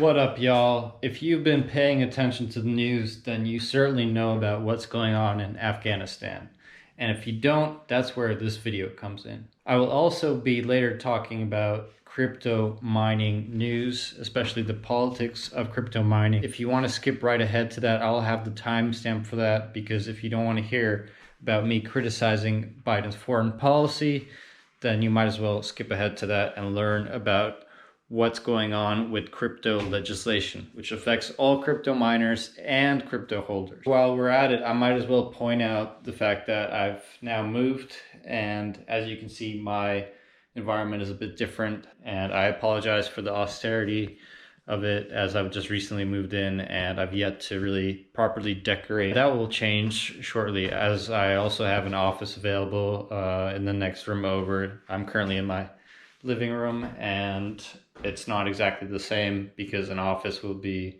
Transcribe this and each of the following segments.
What up, y'all? If you've been paying attention to the news, then you certainly know about what's going on in Afghanistan. And if you don't, that's where this video comes in. I will also be later talking about crypto mining news, especially the politics of crypto mining. If you want to skip right ahead to that, I'll have the timestamp for that, because if you don't want to hear about me criticizing Biden's foreign policy, then you might as well skip ahead to that and learn about what's going on with crypto legislation, which affects all crypto miners and crypto holders. While we're at it, I might as well point out the fact that I've now moved, and as you can see, my environment is a bit different, and I apologize for the austerity of it, as I've just recently moved in and I've yet to really properly decorate. That will change shortly, as I also have an office available in the next room over. I'm currently in my living room, and it's not exactly the same because an office will be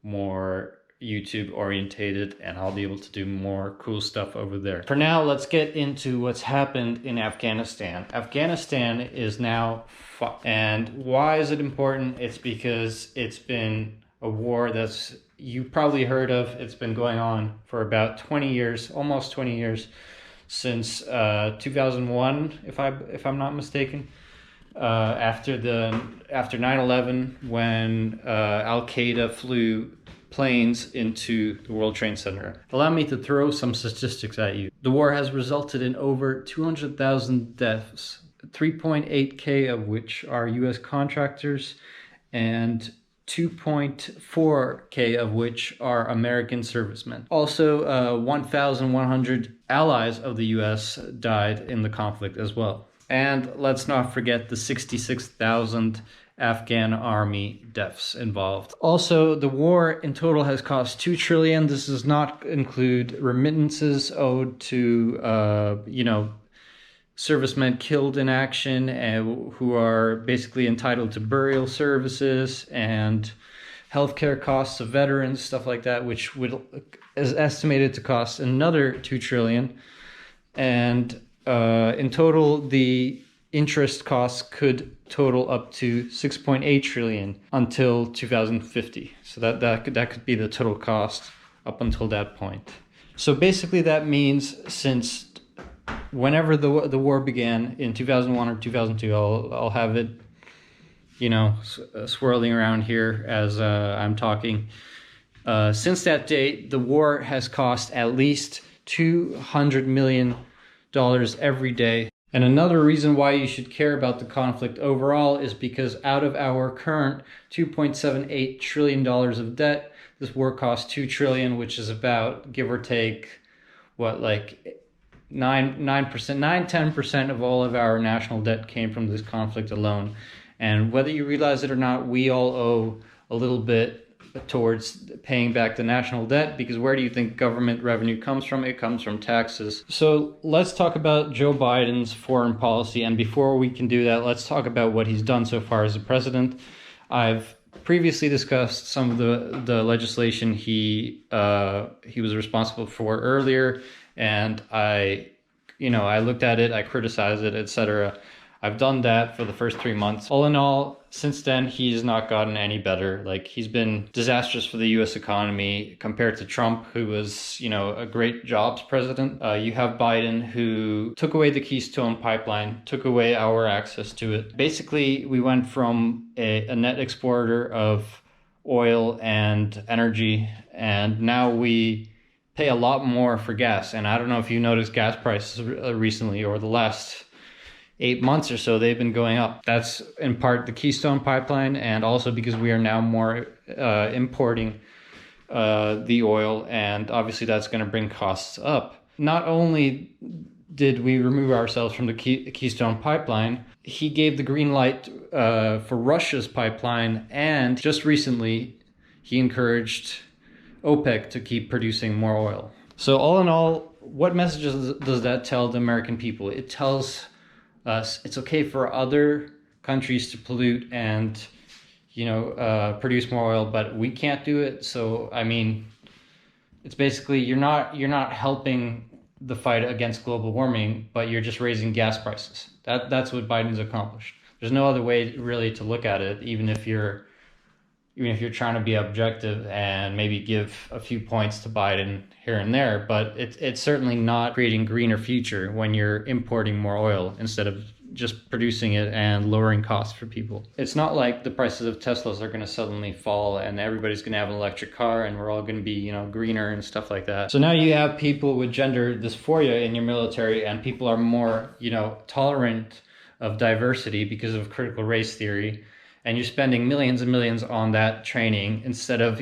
more YouTube orientated and I'll be able to do more cool stuff over there. For now, let's get into what's happened in Afghanistan. Afghanistan is now fucked. And why is it important? It's because it's been a war that's, you probably heard of. It's been going on for about 20 years, almost 20 years, since 2001, if I'm not mistaken. After 9/11, when Al-Qaeda flew planes into the World Trade Center. Allow me to throw some statistics at you. The war has resulted in over 200,000 deaths, 3.8K of which are US contractors, and 2.4K of which are American servicemen. Also, 1,100 allies of the US died in the conflict as well. And let's not forget the 66,000 Afghan army deaths involved. Also, the war in total has cost $2 trillion. This does not include remittances owed to, servicemen killed in action and who are basically entitled to burial services and healthcare costs of veterans, stuff like that, which is estimated to cost another $2 trillion. And in total, the interest costs could total up to 6.8 trillion until 2050. So that could be the total cost up until that point. So basically that means since whenever the war began in 2001 or 2002, I'll have it, swirling around here as I'm talking. Since that date, the war has cost at least $200 million every day. And another reason why you should care about the conflict overall is because out of our current $2.78 trillion of debt, this war costs $2 trillion, which is about, give or take, 10% of all of our national debt came from this conflict alone. And whether you realize it or not, we all owe a little bit towards paying back the national debt, because where do you think government revenue comes from? It comes from taxes. So let's talk about Joe Biden's foreign policy, and before we can do that, let's talk about what he's done so far as a president. I've previously discussed some of the legislation he was responsible for earlier, and I looked at it, I criticized it, etc. I've done that for the first 3 months. All in all, since then, he's not gotten any better. He's been disastrous for the US economy compared to Trump, who was, a great jobs president. You have Biden, who took away the Keystone Pipeline, took away our access to it. Basically, we went from a net exporter of oil and energy, and now we pay a lot more for gas. And I don't know if you noticed gas prices recently, or the last 8 months or so, they've been going up. That's in part the Keystone Pipeline, and also because we are now more importing the oil, and obviously that's going to bring costs up. Not only did we remove ourselves from the Keystone Pipeline, he gave the green light for Russia's pipeline, and just recently he encouraged OPEC to keep producing more oil. So all in all, what messages does that tell the American people? It tells us it's okay for other countries to pollute and produce more oil, but we can't do it. So it's basically you're not helping the fight against global warming, but you're just raising gas prices. That's what Biden's accomplished. There's no other way really to look at it, even if you're even if you're trying to be objective and maybe give a few points to Biden here and there, but it's certainly not creating a greener future when you're importing more oil instead of just producing it and lowering costs for people. It's not like the prices of Teslas are going to suddenly fall and everybody's going to have an electric car and we're all going to be, greener and stuff like that. So now you have people with gender dysphoria in your military, and people are more, tolerant of diversity because of critical race theory. And you're spending millions and millions on that training instead of,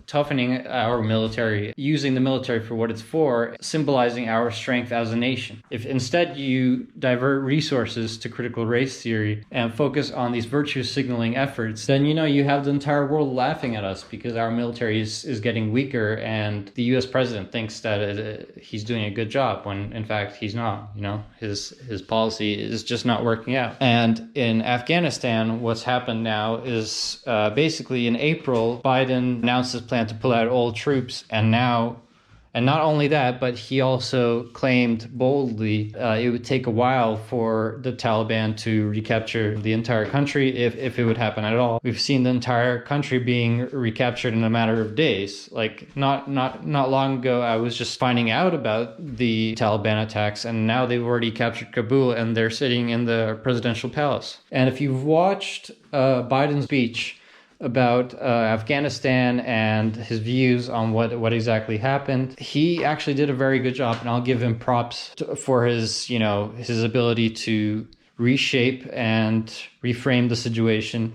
toughening our military, using the military for what it's for, symbolizing our strength as a nation. If instead you divert resources to critical race theory and focus on these virtue signaling efforts, then, you have the entire world laughing at us because our military is getting weaker, and the US president thinks that he's doing a good job when in fact he's not. His policy is just not working out. And in Afghanistan, what's happened now is basically in April, Biden announced his plan to pull out all troops, and not only that, but he also claimed boldly it would take a while for the Taliban to recapture the entire country, if it would happen at all. We've seen the entire country being recaptured in a matter of days. Like not long ago, I was just finding out about the Taliban attacks, and now they've already captured Kabul and they're sitting in the presidential palace. And if you've watched Biden's speech about Afghanistan and his views on what exactly happened, he actually did a very good job, and I'll give him props for his ability to reshape and reframe the situation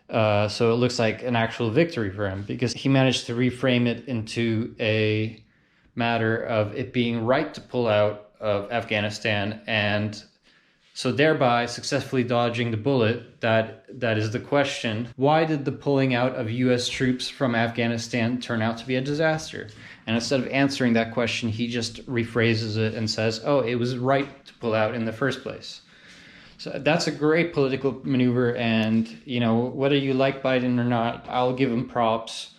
so it looks like an actual victory for him, because he managed to reframe it into a matter of it being right to pull out of Afghanistan, and so thereby successfully dodging the bullet that is the question: why did the pulling out of US troops from Afghanistan turn out to be a disaster? And instead of answering that question, he just rephrases it and says, oh, it was right to pull out in the first place. So that's a great political maneuver, and whether you like Biden or not, I'll give him props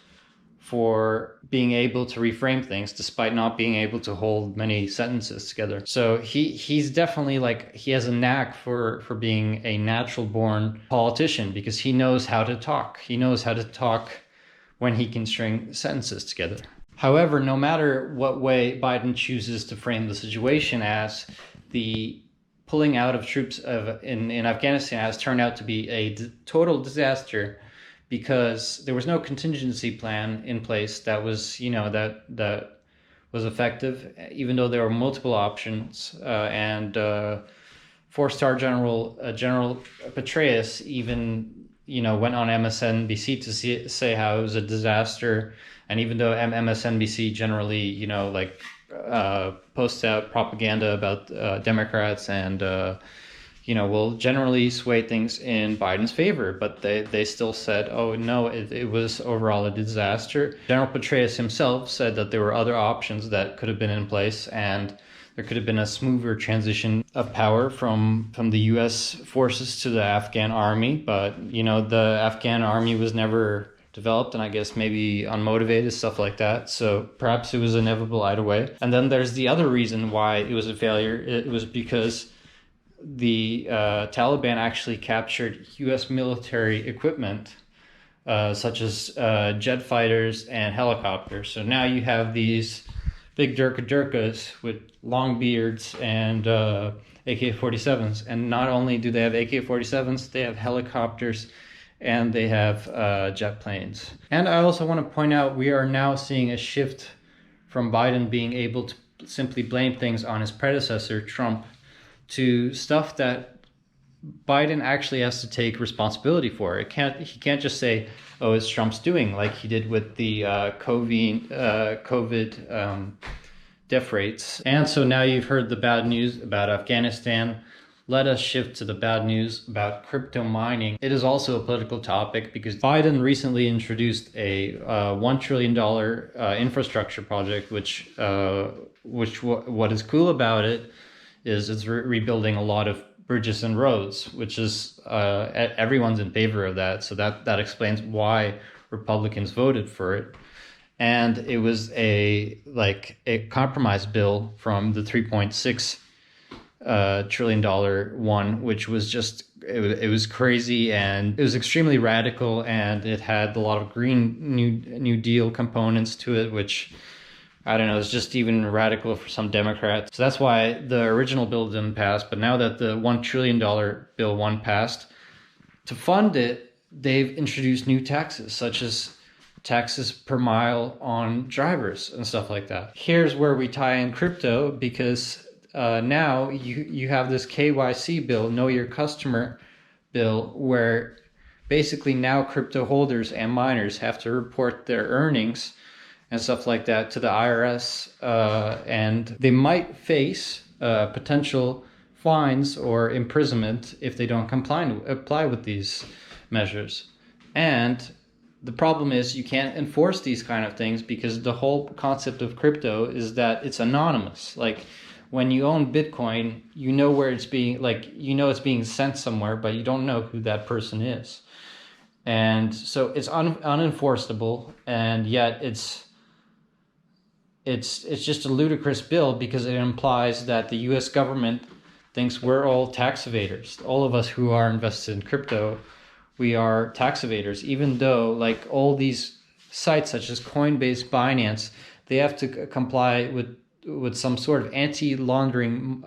for being able to reframe things despite not being able to hold many sentences together. So he's definitely he has a knack for being a natural born politician, because he knows how to talk. He knows how to talk when he can string sentences together. However, no matter what way Biden chooses to frame the situation as, the pulling out of troops in Afghanistan has turned out to be a total disaster, because there was no contingency plan in place that was, that was effective, even though there were multiple options. And four-star General Petraeus even, went on MSNBC to say how it was a disaster. And even though MSNBC generally, posts out propaganda about Democrats and will generally sway things in Biden's favor, but they still said, oh no, it was overall a disaster. General Petraeus himself said that there were other options that could have been in place, and there could have been a smoother transition of power from the US forces to the Afghan army, but the Afghan army was never developed, and I guess maybe unmotivated, stuff like that. So perhaps it was inevitable either way. And then there's the other reason why it was a failure. It was because the Taliban actually captured U.S. military equipment, such as jet fighters and helicopters. So now you have these big durkas with long beards and AK-47s. And not only do they have AK-47s, they have helicopters and they have jet planes. And I also want to point out, we are now seeing a shift from Biden being able to simply blame things on his predecessor, Trump, to stuff that Biden actually has to take responsibility for. He can't just say, oh, it's Trump's doing, like he did with the COVID death rates. And so now you've heard the bad news about Afghanistan. Let us shift to the bad news about crypto mining. It is also a political topic because Biden recently introduced a $1 trillion infrastructure project, which what is cool about it is it's rebuilding a lot of bridges and roads, which is everyone's in favor of that. So that explains why Republicans voted for it. And it was a compromise bill from the $3.6 trillion one, which was just it was crazy, and it was extremely radical, and it had a lot of green New Deal components to it, which I don't know, it's just even radical for some Democrats. So that's why the original bill didn't pass. But now that the $1 trillion bill won passed, to fund it, they've introduced new taxes, such as taxes per mile on drivers and stuff like that. Here's where we tie in crypto, because now you have this KYC bill, Know Your Customer bill, where basically now crypto holders and miners have to report their earnings and stuff like that to the IRS, and they might face potential fines or imprisonment if they don't apply with these measures. And the problem is you can't enforce these kind of things because the whole concept of crypto is that it's anonymous. Like when you own Bitcoin, you know where it's being, like, you know it's being sent somewhere, but you don't know who that person is. And so it's unenforceable, and yet it's just a ludicrous bill because it implies that the US government thinks we're all tax evaders. All of us who are invested in crypto, we are tax evaders, even though like all these sites such as Coinbase, Binance, they have to comply with some sort of anti-laundering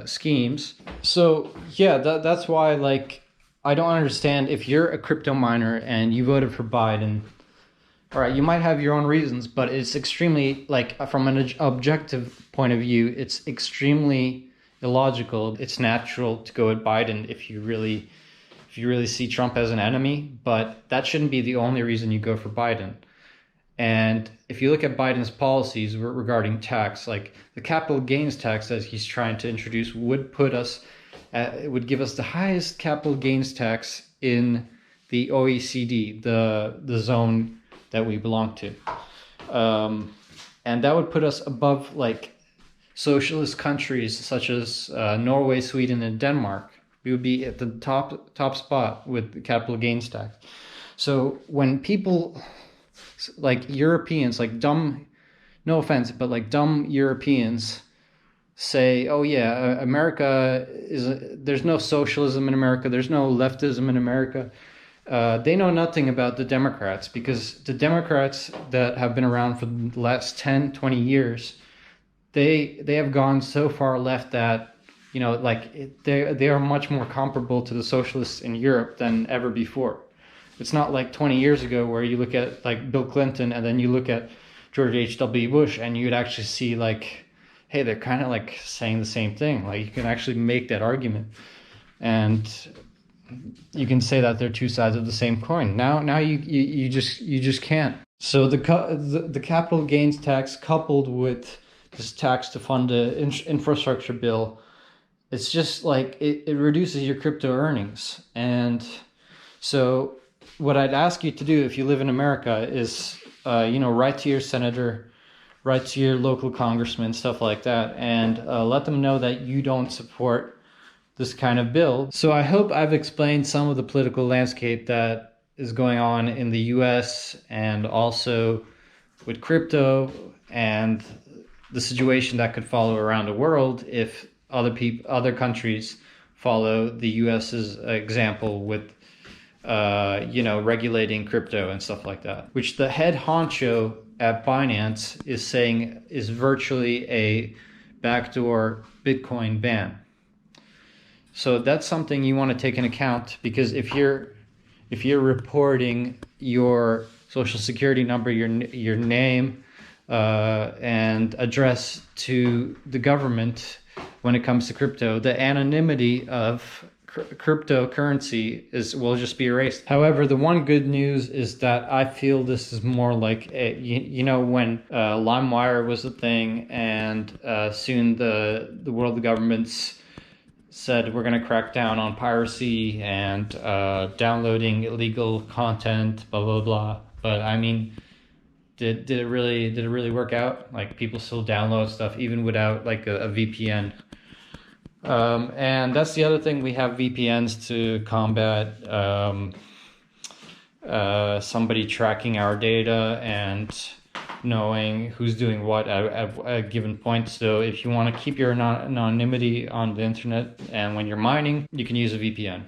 schemes. So yeah, that's why, like, I don't understand, if you're a crypto miner and you voted for Biden, all right, you might have your own reasons, but it's extremely, like, from an objective point of view, it's extremely illogical. It's natural to go at Biden if you really see Trump as an enemy, but that shouldn't be the only reason you go for Biden. And if you look at Biden's policies regarding tax, like the capital gains tax that he's trying to introduce would it would give us the highest capital gains tax in the OECD, the zone that we belong to. And that would put us above like socialist countries such as Norway, Sweden, and Denmark. We would be at the top spot with the capital gains tax. So when people like Europeans, like dumb, no offense, but like dumb Europeans say, oh yeah, there's no socialism in America, there's no leftism in America. They know nothing about the Democrats, because the Democrats that have been around for the last 10, 20 years, they have gone so far left that, you know, like they are much more comparable to the socialists in Europe than ever before. It's not like 20 years ago where you look at like Bill Clinton and then you look at George H.W. Bush and you'd actually see like, hey, they're kind of like saying the same thing. Like you can actually make that argument. And you can say that they're two sides of the same coin. Now you just can't. So the capital gains tax coupled with this tax to fund the infrastructure bill, it's just like it reduces your crypto earnings. And so what I'd ask you to do if you live in America is, write to your senator, write to your local congressman, stuff like that, and let them know that you don't support this kind of bill. So I hope I've explained some of the political landscape that is going on in the US and also with crypto, and the situation that could follow around the world if other countries follow the US's example with regulating crypto and stuff like that, which the head honcho at Binance is saying is virtually a backdoor Bitcoin ban. So that's something you want to take into account, because if you're reporting your social security number, your name, and address to the government when it comes to crypto, the anonymity of cryptocurrency will just be erased. However, the one good news is that I feel this is more like when LimeWire was a thing, and soon the world governments said we're going to crack down on piracy and downloading illegal content, blah blah blah. But I mean, did it really work out? Like, people still download stuff even without like a VPN. And that's the other thing, we have VPNs to combat somebody tracking our data and knowing who's doing what at a given point. So if you want to keep your anonymity on the internet and when you're mining, you can use a VPN.